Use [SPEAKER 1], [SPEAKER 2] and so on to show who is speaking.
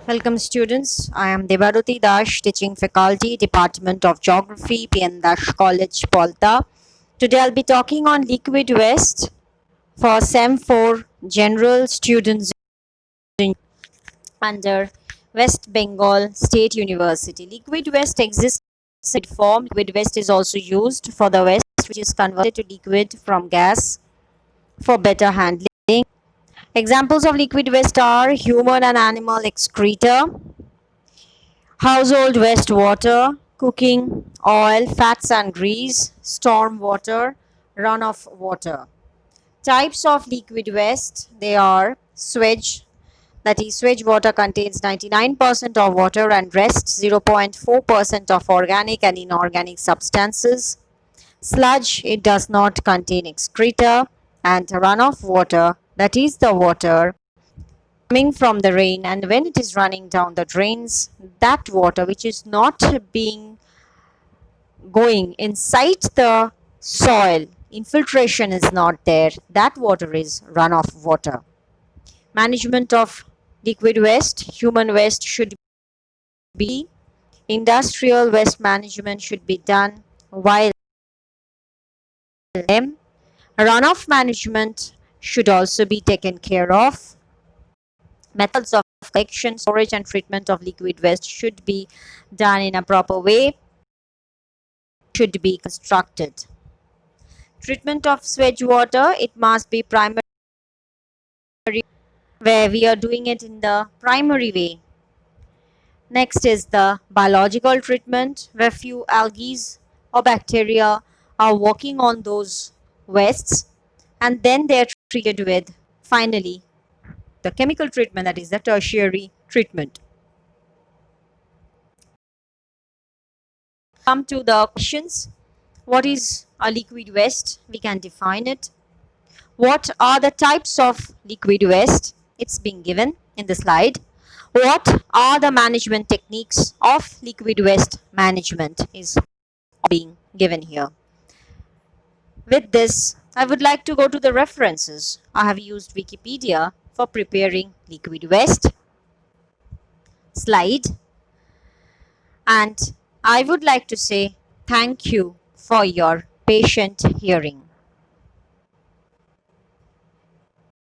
[SPEAKER 1] Welcome students. I am Devaruti Dash, teaching faculty, Department of Geography, PN Dash College, Polta. Today I'll be talking on liquid waste for SEM 4 general students under West Bengal State University. Liquid waste exists in form. Liquid waste is also used for the waste which is converted to liquid from gas for better handling. Examples of liquid waste are human and animal excreta, household wastewater, cooking oil, fats and grease, storm water, runoff water. Types of liquid waste, they are sewage, that is sewage water contains 99% of water and rest 0.4% of organic and inorganic substances. Sludge, it does not contain excreta. And runoff water, that is the water coming from the rain, and when it is running down the drains, that water which is not being going inside the soil, infiltration is not there, that water is runoff water. Management of liquid waste, human waste should be, industrial waste management should be done while them. Runoff management should also be taken care of. Methods of collection, storage and treatment of liquid waste should be done in a proper way, should be constructed. Treatment of sewage water, it must be primary, where we are doing it in the primary way. Next is the biological treatment, where few algae or bacteria are working on those wastes, and then they are treated with, finally, the chemical treatment, that is the tertiary treatment. Come to the questions. What is a liquid waste? We can define it. What are the types of liquid waste? It's been given in the slide. What are the management techniques of liquid waste management is being given here. With this, I would like to go to the references. I have used Wikipedia for preparing liquid waste slide, and I would like to say thank you for your patient hearing.